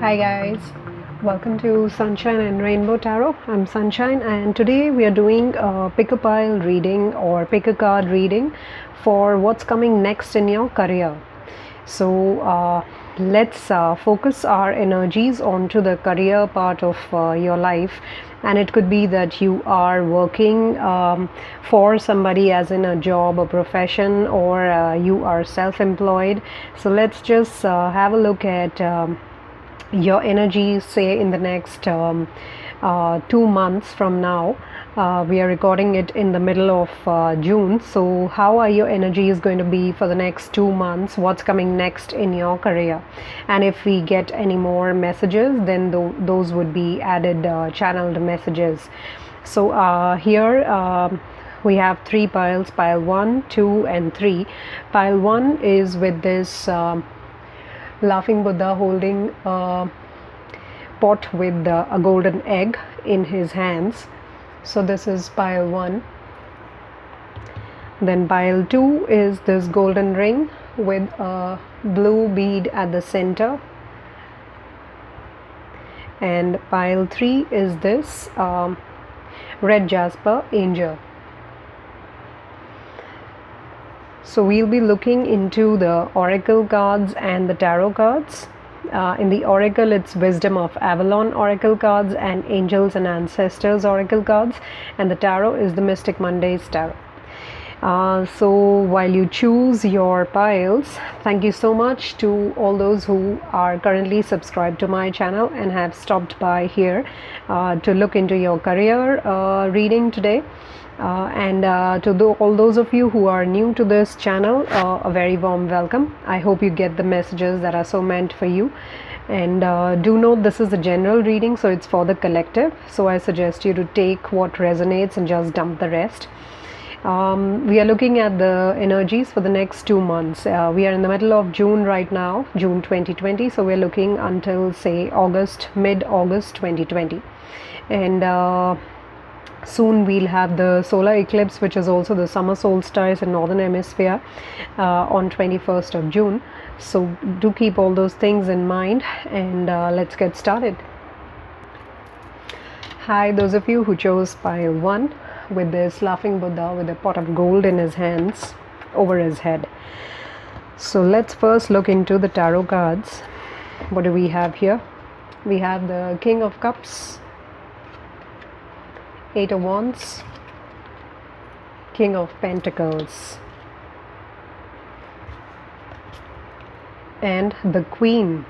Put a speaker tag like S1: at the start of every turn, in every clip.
S1: Hi guys, welcome to Sunshine and Rainbow Tarot. I'm Sunshine and today we are doing a pickapile reading or pick a card reading for what's coming next in your career. So let's focus our energies onto the career part of your life, and it could be that you are working for somebody as in a job or profession, or you are self-employed. So let's just have a look at your energy, say in the next 2 months from now. We are recording it in the middle of June. So how are your energies going to be for the next 2 months? What's coming next in your career? And if we get any more messages, then those would be added channeled messages. So here we have three piles: pile 1, 2 and 3. Pile 1 is with this laughing Buddha holding a pot with a golden egg in his hands. So this is pile 1. Then pile 2 is this golden ring with a blue bead at the center. And pile 3 is this red jasper angel. So we'll be looking into the oracle cards and the tarot cards. In the oracle, it's Wisdom of Avalon oracle cards and Angels and Ancestors oracle cards, and the tarot is the Mystic Mondays tarot. So while you choose your piles, thank you so much to all those who are currently subscribed to my channel and have stopped by here to look into your career reading today. And to all those of you who are new to this channel, a very warm welcome. I hope you get the messages that are so meant for you. And do note, this is a general reading, so it's for the collective. So I suggest you to take what resonates and just dump the rest. We are looking at the energies for the next 2 months. We are in the middle of June right now, June 2020. So we're looking until, say, August, mid-August 2020. And soon we'll have the solar eclipse, which is also the summer solstice in northern hemisphere on 21st of June. So do keep all those things in mind, and let's get started. Hi, those of you who chose pile 1 with this laughing Buddha with a pot of gold in his hands over his head. So let's first look into the tarot cards. What do we have here? We have the King of Cups, 8 of Wands, King of Pentacles, and the Queen.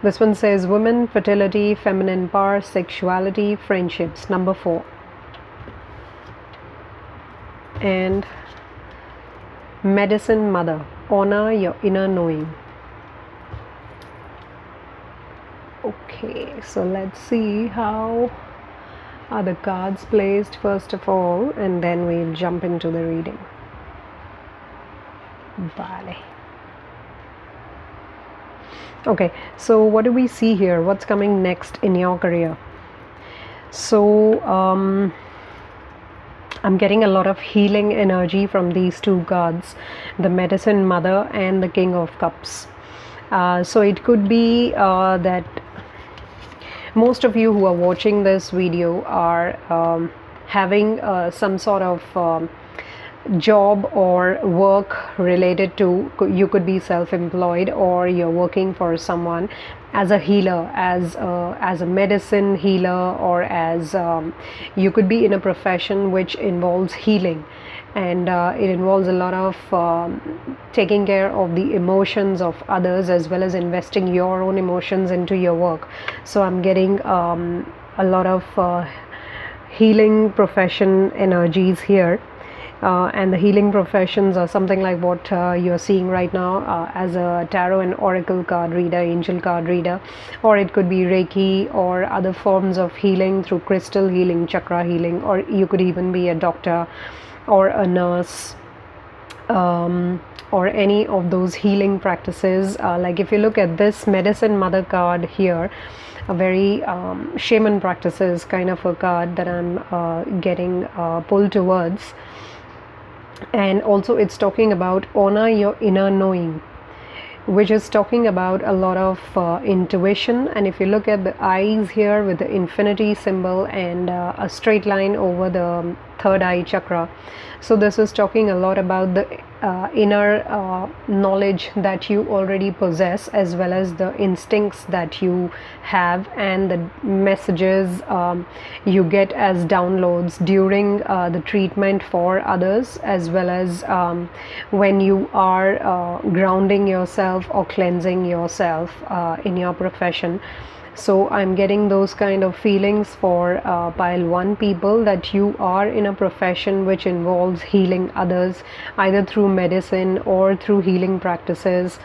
S1: This one says women, fertility, feminine power, sexuality, friendships, number 4. And Medicine Mother, honor your inner knowing. Okay, so let's see how are the cards placed first of all, and then we'll jump into the reading. Vale. Okay, so what do we see here? What's coming next in your career? So I'm getting a lot of healing energy from these two cards, the Medicine Mother and the King of Cups. So it could be that most of you who are watching this video are having some sort of job or work related to, you could be self-employed, or you're working for someone as a healer, as a medicine healer, or as you could be in a profession which involves healing, and it involves a lot of taking care of the emotions of others as well as investing your own emotions into your work. So I'm getting a lot of healing profession energies here. And the healing professions are something like what you're seeing right now as a tarot and oracle card reader, angel card reader, or it could be Reiki or other forms of healing through crystal healing, chakra healing, or you could even be a doctor or a nurse, or any of those healing practices. Like if you look at this Medicine Mother card here, a very shaman practices kind of a card that I'm getting pulled towards. And also it's talking about honor your inner knowing. which is talking about a lot of intuition. And if you look at the eyes here with the infinity symbol and a straight line over the third eye chakra, so this is talking a lot about the inner knowledge that you already possess, as well as the instincts that you have, and the messages you get as downloads during the treatment for others, as well as when you are grounding yourself or cleansing yourself in your profession. So I'm getting those kind of feelings for pile 1 people, that you are in a profession which involves healing others, either through medicine or through healing practices,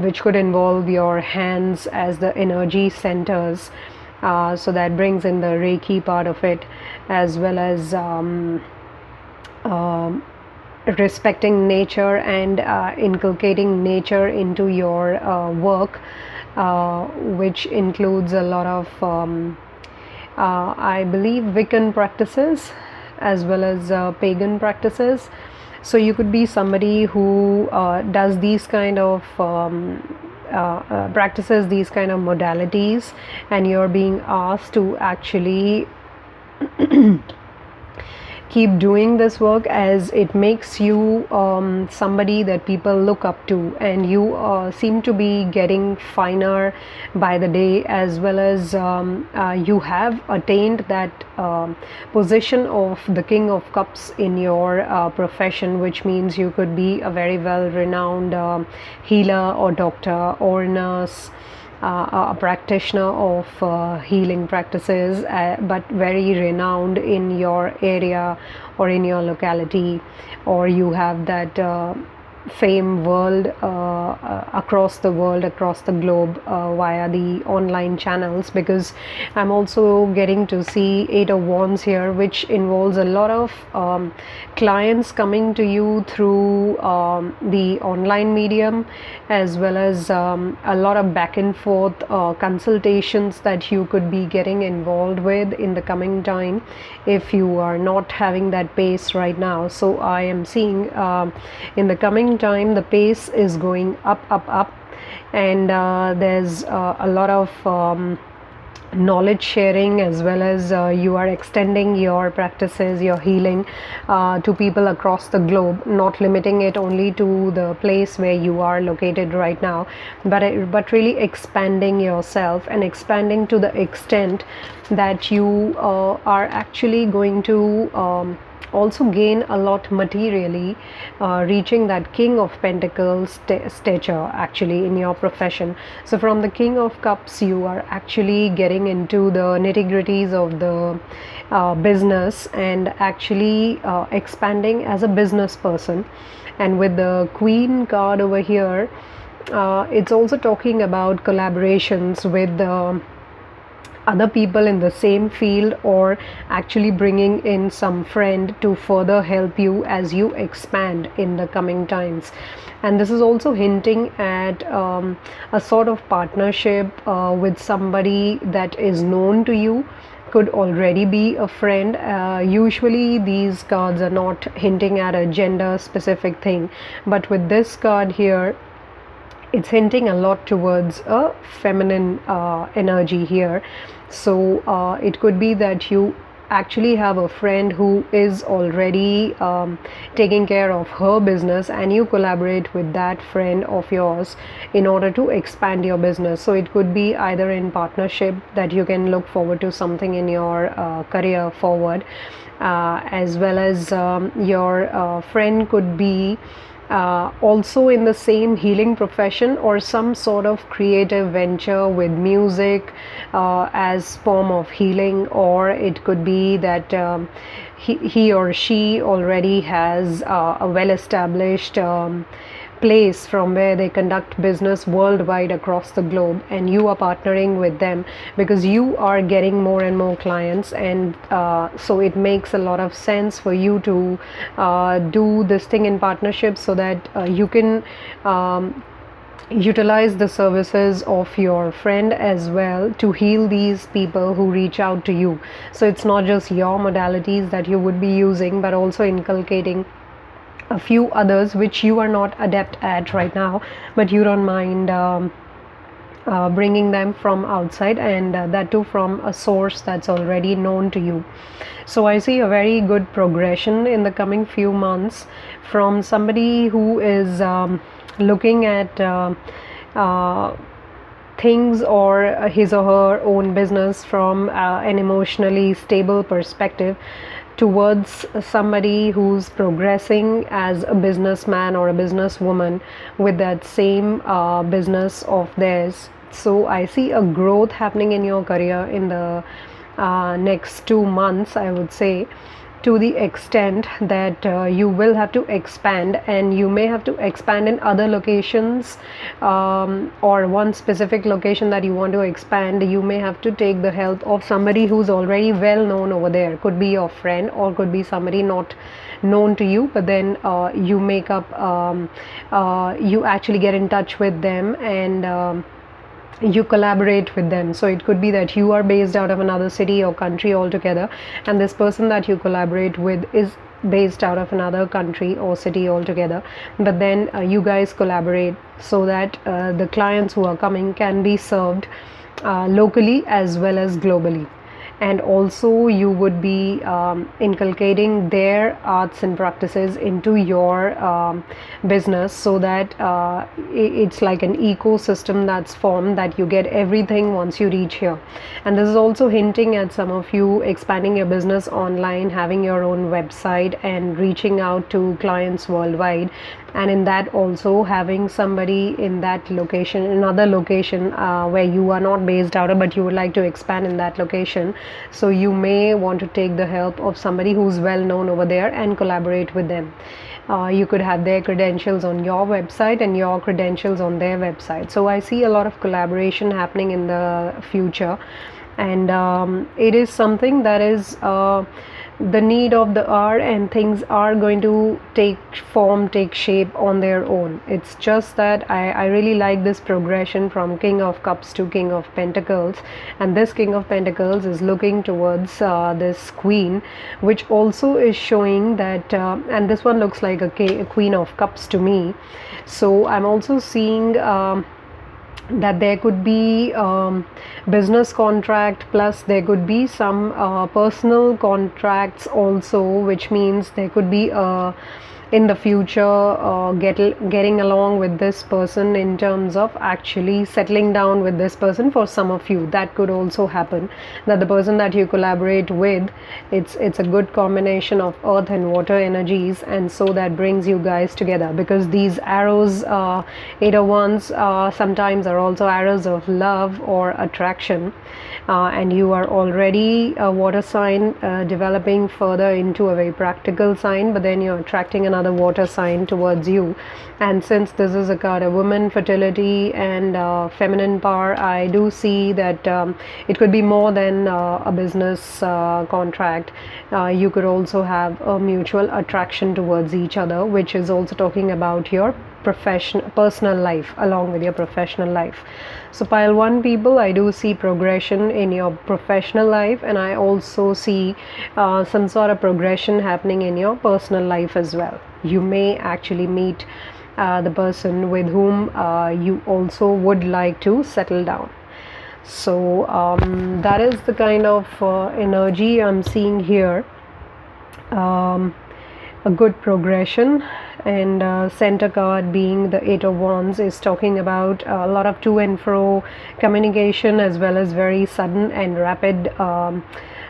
S1: which could involve your hands as the energy centers. So that brings in the Reiki part of it, as well as respecting nature and inculcating nature into your work, which includes a lot of I believe Wiccan practices as well as pagan practices. So you could be somebody who does these kind of practices these kind of modalities, and you're being asked to actually keep doing this work, as it makes you somebody that people look up to, and you seem to be getting finer by the day, as well as you have attained that position of the King of Cups in your profession, which means you could be a very well renowned healer or doctor or nurse, a practitioner of healing practices, but very renowned in your area or in your locality, or you have that fame world across the world, across the globe, via the online channels, because I'm also getting to see 8 of Wands here, which involves a lot of clients coming to you through the online medium, as well as a lot of back and forth consultations that you could be getting involved with in the coming time, if you are not having that pace right now. So I am seeing in the coming time the pace is going up, and there's a lot of knowledge sharing, as well as you are extending your practices, your healing to people across the globe, not limiting it only to the place where you are located right now, but really expanding yourself, and expanding to the extent that you are actually going to also gain a lot materially, reaching that King of Pentacles stature actually in your profession. So from the King of Cups, you are actually getting into the nitty-gritties of the business, and actually expanding as a business person. And with the Queen card over here, it's also talking about collaborations with the other people in the same field, or actually bringing in some friend to further help you as you expand in the coming times. And this is also hinting at a sort of partnership with somebody that is known to you, could already be a friend. Usually these cards are not hinting at a gender specific thing, but with this card here, it's hinting a lot towards a feminine energy here. So it could be that you actually have a friend who is already taking care of her business, and you collaborate with that friend of yours in order to expand your business. So it could be either in partnership, that you can look forward to something in your career forward, as well as your friend could be also in the same healing profession, or some sort of creative venture with music as form of healing. Or it could be that he or she already has a well-established place from where they conduct business worldwide across the globe, and you are partnering with them because you are getting more and more clients, and so it makes a lot of sense for you to do this thing in partnership, so that you can utilize the services of your friend as well to heal these people who reach out to you. So it's not just your modalities that you would be using, but also inculcating a few others which you are not adept at right now, but you don't mind bringing them from outside, and that too from a source that's already known to you. So I see a very good progression in the coming few months from somebody who is looking at things or his or her own business from an emotionally stable perspective, towards somebody who's progressing as a businessman or a businesswoman with that same business of theirs. So I see a growth happening in your career in the next 2 months, I would say, to the extent that you will have to expand, and you may have to expand in other locations, or one specific location that you want to expand. You may have to take the help of somebody who's already well known over there. Could be your friend, or could be somebody not known to you, but then you make up, you actually get in touch with them, and you collaborate with them. So it could be that you are based out of another city or country altogether, and this person that you collaborate with is based out of another country or city altogether, but then you guys collaborate so that the clients who are coming can be served locally as well as globally. And also you would be inculcating their arts and practices into your business, so that it's like an ecosystem that's formed, that you get everything once you reach here. And this is also hinting at some of you expanding your business online, having your own website and reaching out to clients worldwide, and in that also having somebody in that location, another location where you are not based out of, but you would like to expand in that location. So you may want to take the help of somebody who's well known over there and collaborate with them. You could have their credentials on your website and your credentials on their website. So I see a lot of collaboration happening in the future, and it is something that is the need of the hour, and things are going to take form, take shape on their own. It's just that I really like this progression from King of Cups to King of Pentacles, and this King of Pentacles is looking towards this Queen, which also is showing that, and this one looks like a Queen of Cups to me. So I'm also seeing that there could be business contract, plus there could be some personal contracts also, which means there could be in the future getting along with this person in terms of actually settling down with this person. For some of you, that could also happen, that the person that you collaborate with, it's a good combination of earth and water energies, and so that brings you guys together, because these arrows, Eight of Wands, sometimes are also arrows of love or attraction, and you are already a water sign, developing further into a very practical sign, but then you're attracting another water sign towards you. And since this is a card of woman, fertility and feminine power, I do see that it could be more than a business contract. You could also have a mutual attraction towards each other, which is also talking about your personal life along with your professional life. So pile 1 people, I do see progression in your professional life, and I also see some sort of progression happening in your personal life as well. You may actually meet the person with whom you also would like to settle down. So that is the kind of energy I'm seeing here. A good progression, and center card being the Eight of Wands is talking about a lot of to and fro communication, as well as very sudden and rapid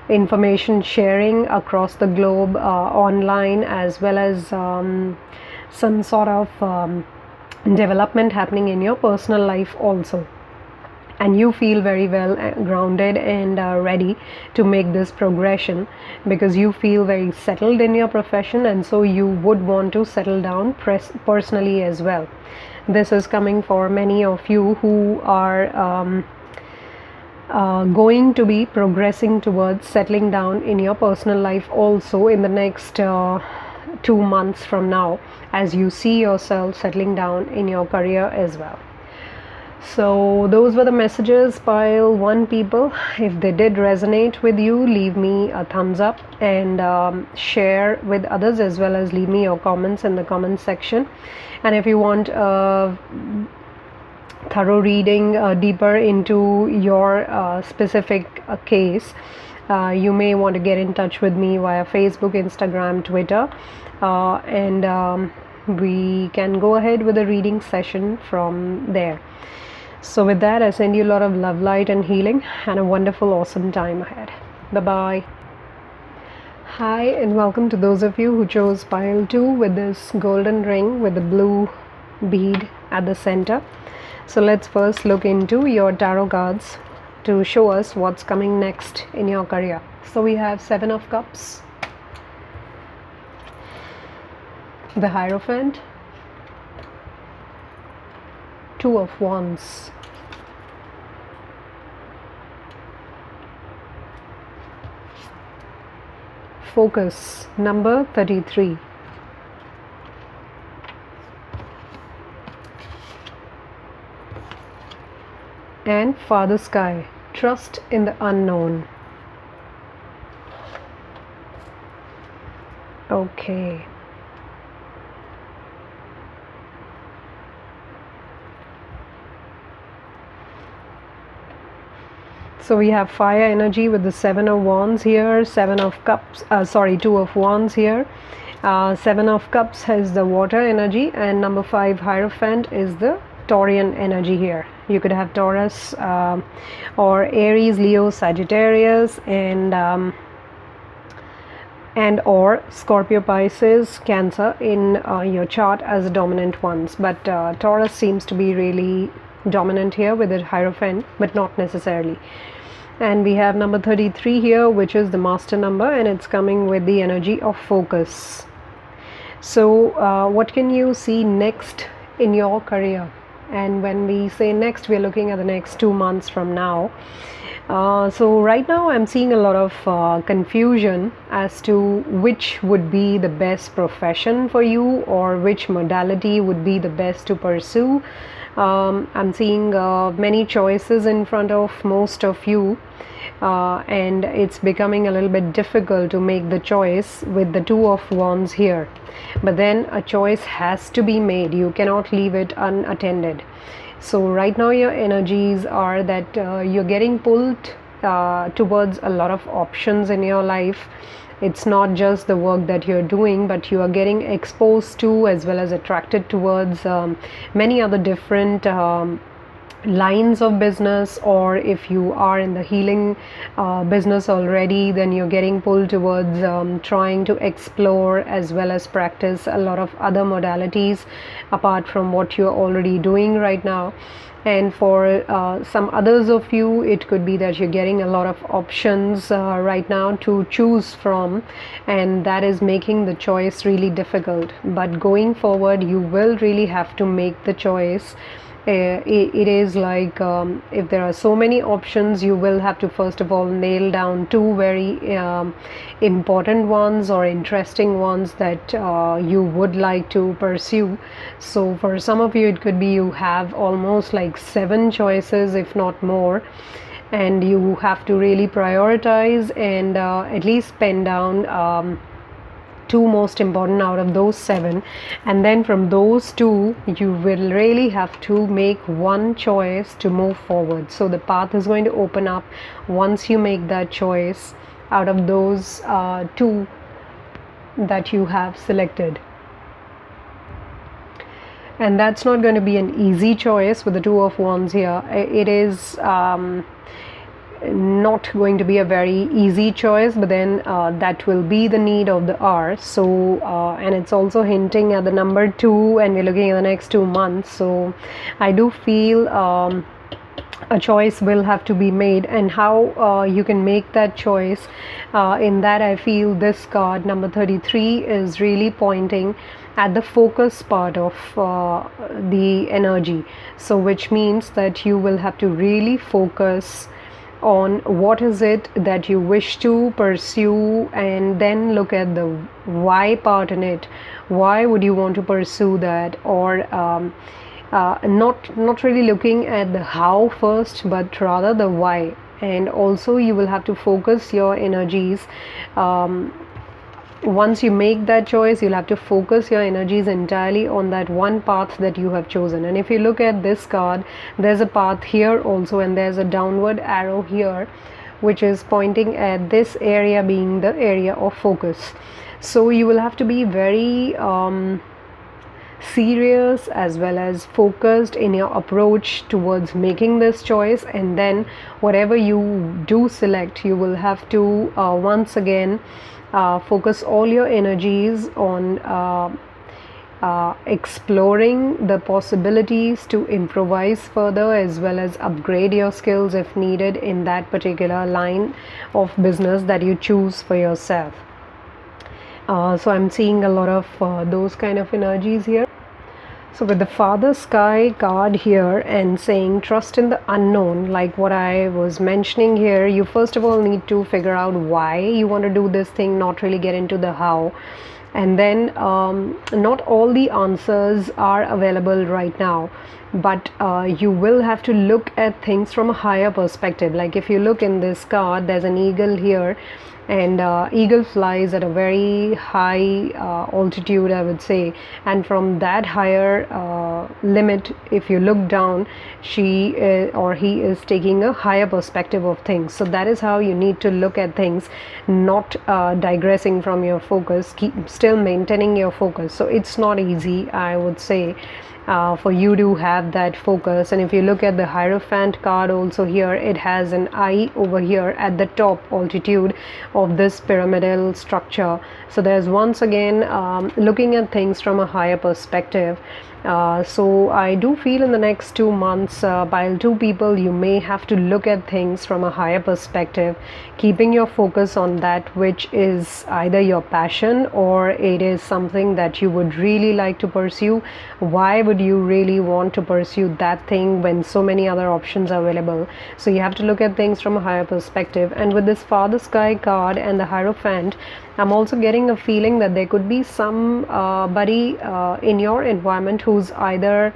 S1: information sharing across the globe, online, as well as some sort of development happening in your personal life also. And you feel very well grounded and ready to make this progression, because you feel very settled in your profession, and so you would want to settle down personally as well. This is coming for many of you who are going to be progressing towards settling down in your personal life also in the next 2 months from now, as you see yourself settling down in your career as well. So those were the messages, pile 1 people. If they did resonate with you, leave me a thumbs up and share with others, as well as leave me your comments in the comment section. And if you want a thorough reading deeper into your specific case, you may want to get in touch with me via Facebook, Instagram, Twitter, and we can go ahead with a reading session from there. So with that, I send you a lot of love, light and healing, and a wonderful, awesome time ahead. Bye-bye. Hi, and welcome to those of you who chose pile 2 with this golden ring with the blue bead at the center. So let's first look into your tarot cards to show us what's coming next in your career. So we have 7 of Cups, the Hierophant, 2 of Wands, Focus, number 33, and Father Sky, trust in the unknown. Okay. So we have fire energy with the 7 of Wands here, 7 of Cups, 2 of Wands here. 7 of Cups has the water energy, and number 5 Hierophant is the Taurian energy here. You could have Taurus or Aries, Leo, Sagittarius, and or Scorpio, Pisces, Cancer in your chart as the dominant ones. But Taurus seems to be really dominant here with the Hierophant, but not necessarily. And we have number 33 here, which is the master number, and it's coming with the energy of focus. So what can you see next in your career? And when we say next, we're looking at the next 2 months from now. So right now I'm seeing a lot of confusion as to which would be the best profession for you, or which modality would be the best to pursue. I'm seeing many choices in front of most of you, and it's becoming a little bit difficult to make the choice with the 2 of Wands here. But then a choice has to be made. You cannot leave it unattended. So right now your energies are that you're getting pulled towards a lot of options in your life. It's not just the work that you're doing, but you are getting exposed to, as well as attracted towards many other different lines of business. Or if you are in the healing business already, then you're getting pulled towards trying to explore as well as practice a lot of other modalities apart from what you're already doing right now. And for some others of you, it could be that you're getting a lot of options right now to choose from, and that is making the choice really difficult. But going forward, you will really have to make the choice. It is like if there are so many options, you will have to first of all nail down 2 very important ones or interesting ones that you would like to pursue. So for some of you, it could be you have almost like 7 choices, if not more, and you have to really prioritize and at least pen down 2 most important out of those 7, and then from those 2 you will really have to make one choice to move forward. So the path is going to open up once you make that choice out of those 2 that you have selected. And that's not going to be an easy choice with the 2 of Wands here. It is not going to be a very easy choice, but then that will be the need of the hour. So and it's also hinting at the number 2, and we're looking at the next 2 months. So I do feel a choice will have to be made, and how you can make that choice, in that I feel this card number 33 is really pointing at the focus part of the energy. So which means that you will have to really focus on what is it that you wish to pursue, and then look at the why part in it. Why would you want to pursue that? Or not really looking at the how first, but rather the why. And also you will have to focus your energies. Once you make that choice, you'll have to focus your energies entirely on that one path that you have chosen. And if you look at this card, there's a path here also, and there's a downward arrow here which is pointing at this area being the area of focus. So you will have to be very serious as well as focused in your approach towards making this choice. And then whatever you do select, you will have to once again focus all your energies on exploring the possibilities to improvise further, as well as upgrade your skills if needed in that particular line of business that you choose for yourself. So I'm seeing a lot of those kind of energies here. So with the Father Sky card here and saying trust in the unknown, like what I was mentioning here, you first of all need to figure out why you want to do this thing, not really get into the how. And then not all the answers are available right now, but you will have to look at things from a higher perspective. Like if you look in this card, there's an eagle here, and eagle flies at a very high altitude, I would say, and from that higher limit, if you look down, she or he is taking a higher perspective of things. So that is how you need to look at things, not digressing from your focus, keep still maintaining your focus. So it's not easy, I would say, for you to have that focus. And if you look at the Hierophant card also here, it has an eye over here at the top altitude of this pyramidal structure. So there's once again looking at things from a higher perspective. So I do feel in the next 2 months, while two people, you may have to look at things from a higher perspective, keeping your focus on that which is either your passion or it is something that you would really like to pursue. Why would you really want to pursue that thing when so many other options are available? So you have to look at things from a higher perspective. And with this Father Sky card and the Hierophant, I'm also getting a feeling that there could be somebody in your environment who's either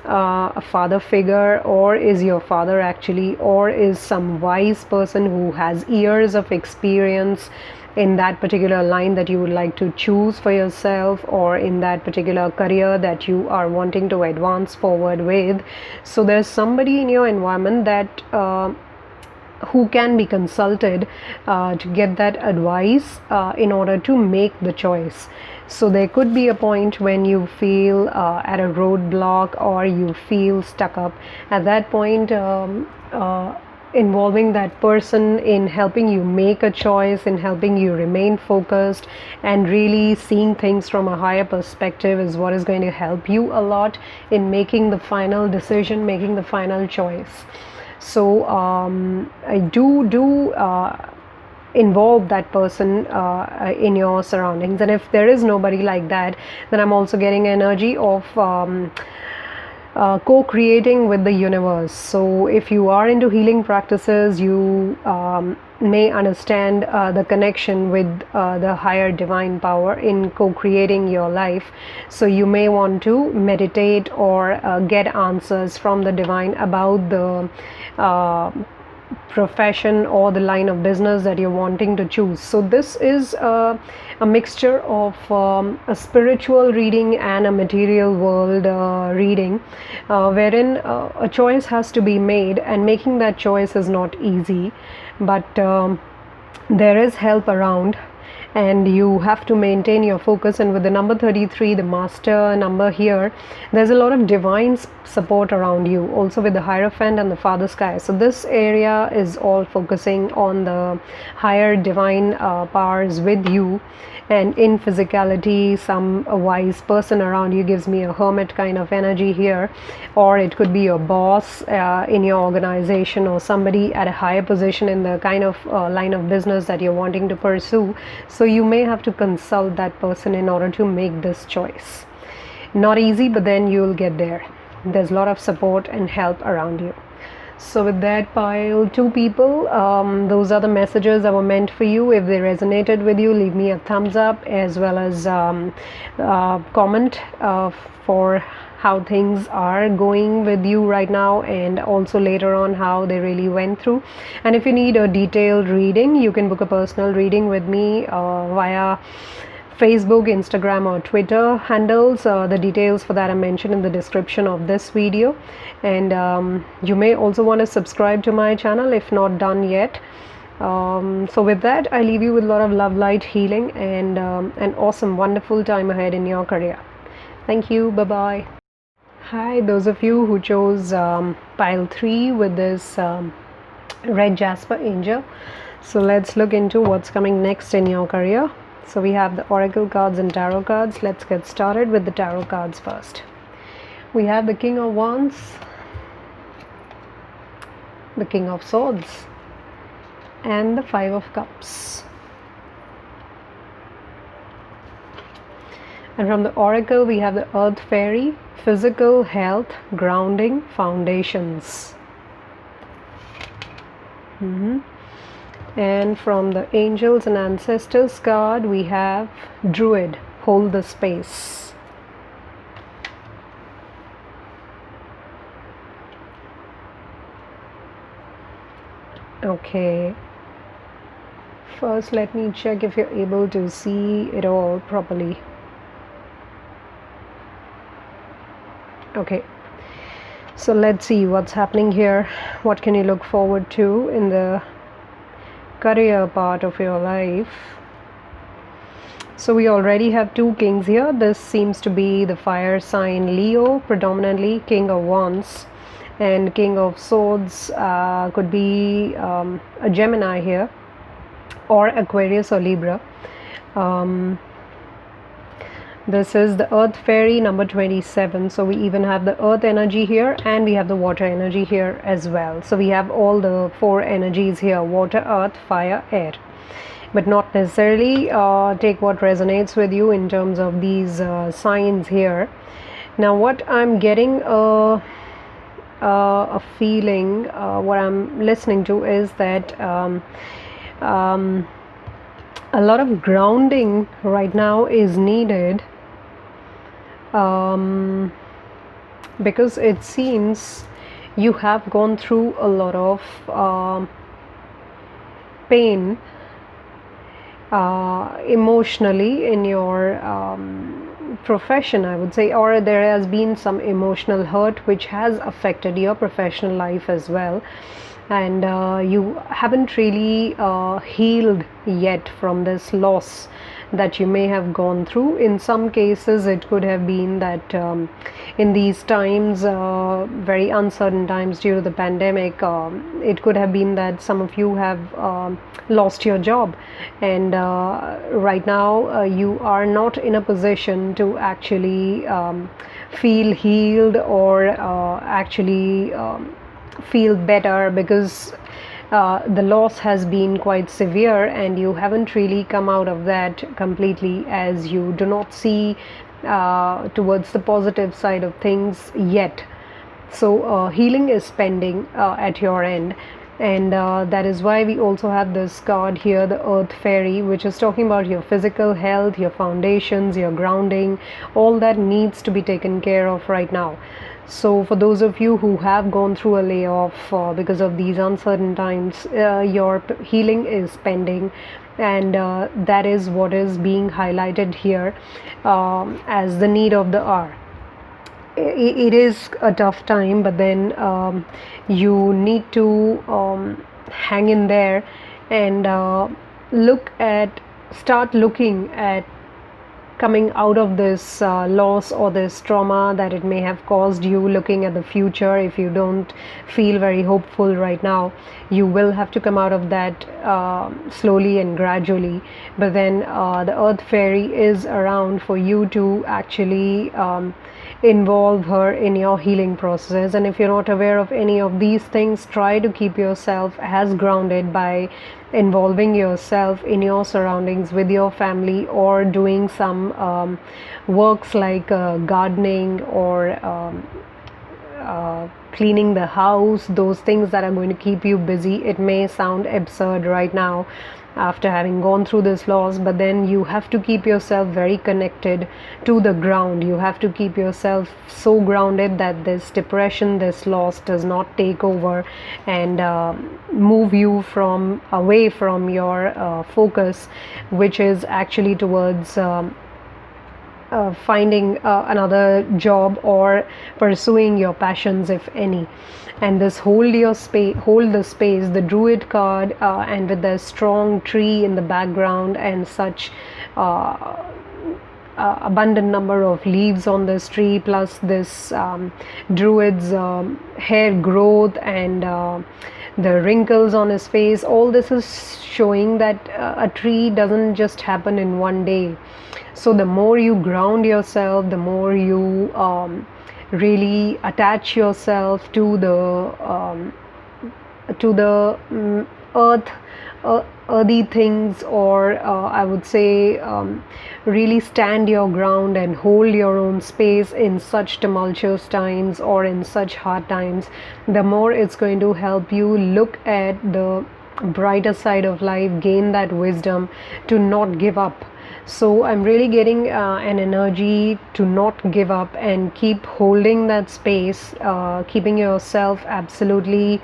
S1: a father figure, or is your father actually, or is some wise person who has years of experience in that particular line that you would like to choose for yourself, or in that particular career that you are wanting to advance forward with. So there's somebody in your environment that who can be consulted to get that advice in order to make the choice. So there could be a point when you feel at a roadblock, or you feel stuck up. At that point, involving that person in helping you make a choice, in helping you remain focused and really seeing things from a higher perspective is what is going to help you a lot in making the final decision, making the final choice. So I do involve that person in your surroundings. And if there is nobody like that, then I'm also getting energy of co-creating with the universe. So if you are into healing practices, you may understand the connection with the higher divine power in co-creating your life. So you may want to meditate or get answers from the divine about the profession or the line of business that you're wanting to choose. So this is a mixture of a spiritual reading and a material world reading, wherein a choice has to be made, and making that choice is not easy, but there is help around, and you have to maintain your focus. And with the number 33, the master number here, there's a lot of divine support around you, also with the Hierophant and the Father Sky. So this area is all focusing on the higher divine powers with you. And in physicality, some wise person around you gives me a hermit kind of energy here, or it could be your boss in your organization, or somebody at a higher position in the kind of line of business that you're wanting to pursue. So you may have to consult that person in order to make this choice. Not easy, but then you'll get there. There's a lot of support and help around you. So with that pile, 2 people, those are the messages that were meant for you. If they resonated with you, leave me a thumbs up, as well as comment for how things are going with you right now, and also later on how they really went through. And if you need a detailed reading, you can book a personal reading with me via Facebook, Instagram, or Twitter handles. The details for that are mentioned in the description of this video. And you may also want to subscribe to my channel if not done yet. So with that, I leave you with a lot of love, light, healing, and an awesome, wonderful time ahead in your career. Thank you. Bye-bye. Hi, those of you who chose pile 3 with this red jasper angel. So let's look into what's coming next in your career. So we have the oracle cards and tarot cards. Let's get started with the tarot cards first. We have the King of Wands, the King of Swords, and the Five of Cups. And from the oracle, we have the Earth Fairy, physical, health, grounding, foundations. And from the Angels and Ancestors card, we have Druid, hold the space. Okay. First, let me check if you're able to see it all properly. Okay. So let's see what's happening here. What can you look forward to in the career part of your life? So we already have 2 kings here. This seems to be the fire sign Leo, predominantly King of Wands, and King of Swords could be a Gemini here, or Aquarius or Libra. This is the Earth Fairy number 27. So we even have the earth energy here, and we have the water energy here as well. So we have all the 4 energies here: water, earth, fire, air. But not necessarily take what resonates with you in terms of these signs here. Now what I'm getting a feeling, what I'm listening to is that a lot of grounding right now is needed, because it seems you have gone through a lot of pain emotionally in your profession, I would say, or there has been some emotional hurt which has affected your professional life as well, and you haven't really healed yet from this loss that you may have gone through. In some cases it could have been that in these times, very uncertain times due to the pandemic, it could have been that some of you have lost your job, and right now you are not in a position to actually feel healed or actually feel better, because the loss has been quite severe and you haven't really come out of that completely, as you do not see towards the positive side of things yet. So healing is pending at your end, and that is why we also have this card here, the Earth Fairy, which is talking about your physical health, your foundations, your grounding. All that needs to be taken care of right now. So for those of you who have gone through a layoff because of these uncertain times, your healing is pending, and that is what is being highlighted here as the need of the hour. It is a tough time, but then you need to hang in there and start looking at coming out of this loss or this trauma that it may have caused you, looking at the future. If you don't feel very hopeful right now, you will have to come out of that slowly and gradually. But then the Earth Fairy is around for you to actually involve her in your healing process. And if you're not aware of any of these things, try to keep yourself as grounded by involving yourself in your surroundings with your family, or doing some works like gardening, or cleaning the house, those things that are going to keep you busy. It may sound absurd right now after having gone through this loss, but then you have to keep yourself very connected to the ground. You have to keep yourself so grounded that this depression, this loss does not take over and move you from away from your focus, which is actually towards finding another job or pursuing your passions, if any. And this hold the space, the druid card, and with the strong tree in the background and such abundant number of leaves on this tree, plus this druid's hair growth and the wrinkles on his face. All this is showing that a tree doesn't just happen in one day. So the more you ground yourself, the more you really attach yourself to the earthy things, or I would say really stand your ground and hold your own space in such tumultuous times or in such hard times, the more it's going to help you look at the brighter side of life, gain that wisdom to not give up. So I'm really getting an energy to not give up and keep holding that space, keeping yourself absolutely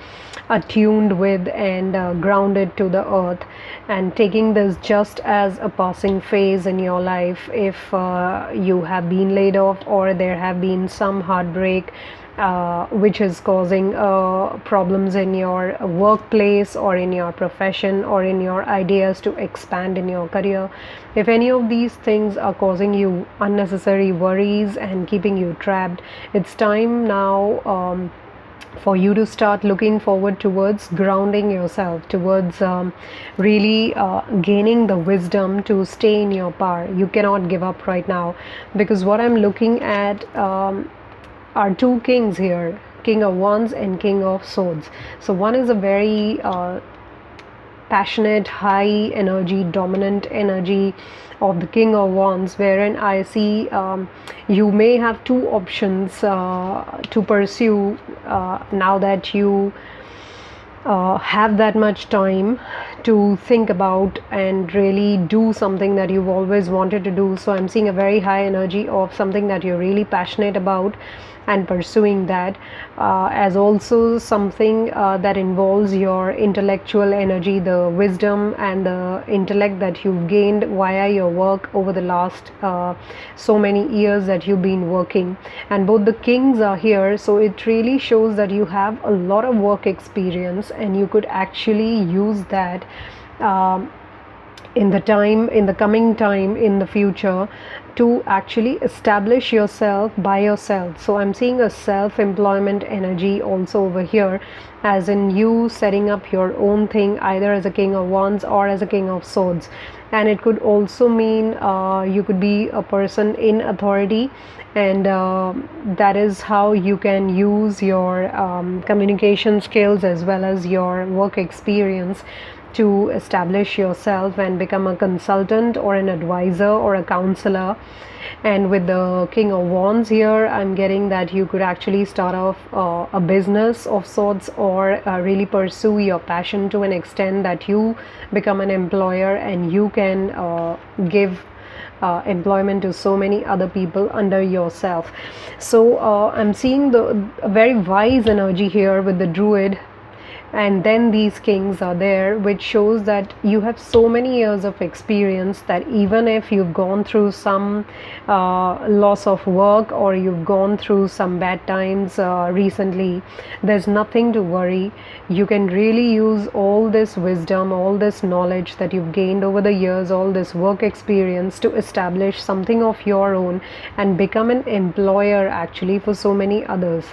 S1: attuned with and grounded to the earth, and taking this just as a passing phase in your life. If you have been laid off or there have been some heartbreak which is causing problems in your workplace or in your profession or in your ideas to expand in your career, if any of these things are causing you unnecessary worries and keeping you trapped, it's time now for you to start looking forward towards grounding yourself, towards really gaining the wisdom to stay in your power. You cannot give up right now, because what I'm looking at are two kings here, King of Wands and King of Swords. So one is a very passionate, high energy, dominant energy of the King of Wands, wherein I see you may have two options to pursue now that you have that much time to think about and really do something that you've always wanted to do. So I'm seeing a very high energy of something that you're really passionate about and pursuing that, as also something that involves your intellectual energy, the wisdom and the intellect that you've gained via your work over the last so many years that you've been working. And both the kings are here, so it really shows that you have a lot of work experience and you could actually use that in the coming time in the future to actually establish yourself by yourself. So I'm seeing a self-employment energy also over here, as in you setting up your own thing, either as a King of Wands or as a King of Swords. And it could also mean you could be a person in authority, and that is how you can use your communication skills as well as your work experience to establish yourself and become a consultant or an advisor or a counselor. And with the King of Wands here, I'm getting that you could actually start off a business of sorts, or really pursue your passion to an extent that you become an employer and you can give employment to so many other people under yourself. So I'm seeing a very wise energy here with the Druid, and then these kings are there, which shows that you have so many years of experience that even if you've gone through some loss of work or you've gone through some bad times recently, there's nothing to worry. You can really use all this wisdom, all this knowledge that you've gained over the years, all this work experience to establish something of your own and become an employer actually for so many others.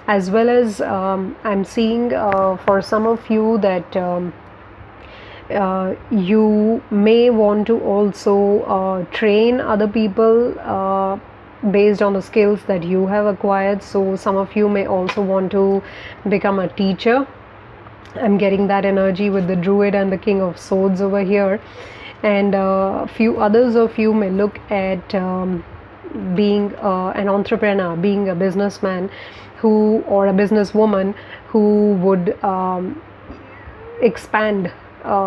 S1: As well as I'm seeing for some of you that you may want to also train other people based on the skills that you have acquired. So some of you may also want to become a teacher. I'm getting that energy with the Druid and the King of Swords over here. And a few others of you may look at being an entrepreneur, being a businessman who, or a businesswoman who would expand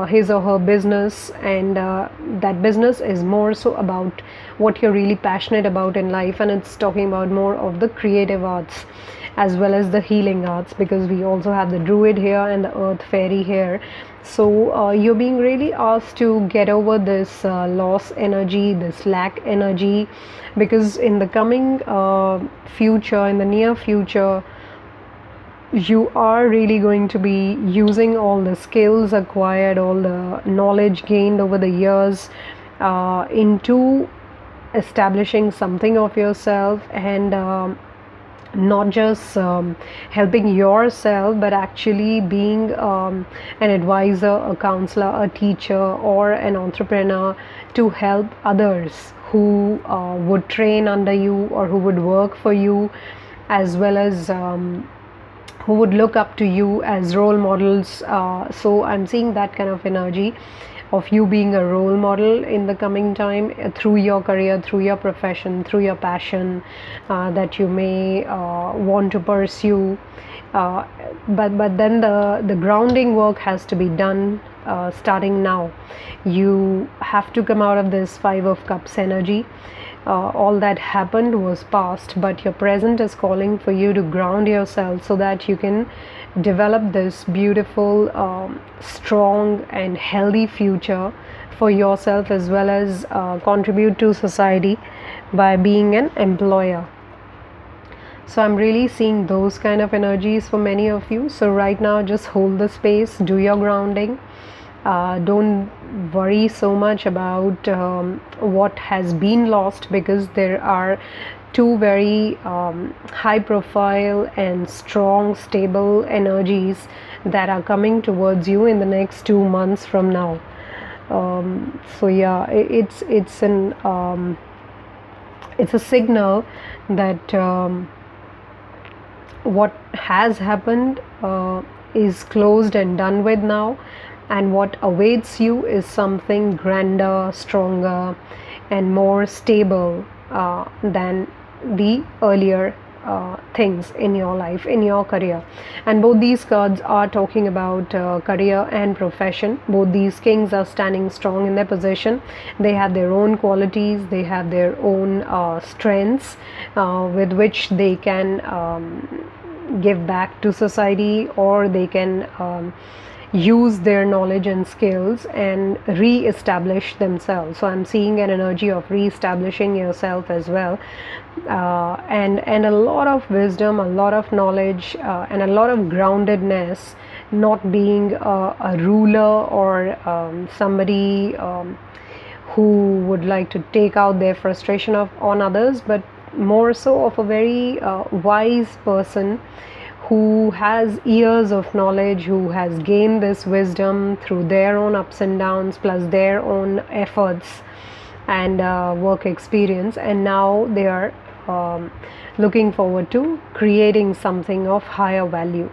S1: his or her business, and that business is more so about what you're really passionate about in life, and it's talking about more of the creative arts as well as the healing arts, because we also have the druid here and the earth fairy here. So you're being really asked to get over this loss energy, this lack energy, because in the coming future, in the near future, you are really going to be using all the skills acquired, all the knowledge gained over the years into establishing something of yourself, and not just helping yourself, but actually being an advisor, a counselor, a teacher, or an entrepreneur to help others who would train under you or who would work for you, as well as who would look up to you as role models. So I'm seeing that kind of energy of you being a role model in the coming time, through your career, through your profession, through your passion that you may want to pursue. But then the grounding work has to be done starting now. You have to come out of this Five of Cups energy. All that happened was past, but your present is calling for you to ground yourself so that you can develop this beautiful, strong and healthy future for yourself, as well as contribute to society by being an employer. So I'm really seeing those kind of energies for many of you. So right now, just hold the space, do your grounding. Don't worry so much about what has been lost, because there are two very high profile and strong, stable energies that are coming towards you in the next 2 months from now. So yeah, it's a signal that what has happened is closed and done with now, and what awaits you is something grander, stronger and more stable than the earlier things in your life, in your career. And both these cards are talking about career and profession. Both these kings are standing strong in their position. They have their own qualities, they have their own strengths with which they can give back to society, or they can use their knowledge and skills and re-establish themselves. So I'm seeing an energy of re-establishing yourself as well, and a lot of wisdom, a lot of knowledge, and a lot of groundedness, not being a ruler or somebody who would like to take out their frustration on others, but more so of a very wise person who has years of knowledge, who has gained this wisdom through their own ups and downs, plus their own efforts and work experience, and now they are looking forward to creating something of higher value.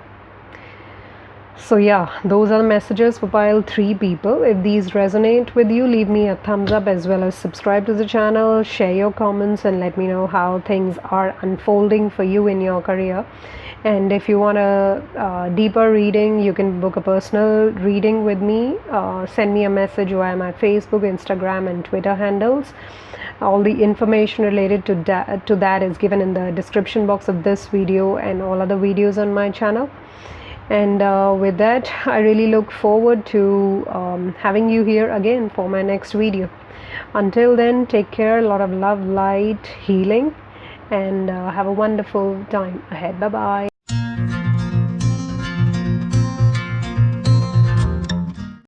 S1: So yeah, those are the messages for pile 3 people. If these resonate with you, leave me a thumbs up, as well as subscribe to the channel, share your comments, and let me know how things are unfolding for you in your career. And if you want a deeper reading, you can book a personal reading with me. Send me a message via my Facebook, Instagram and Twitter handles. All the information related to that is given in the description box of this video and all other videos on my channel. And with that, I really look forward to having you here again for my next video. Until then, take care, a lot of love, light, healing, and have a wonderful time ahead. Bye bye.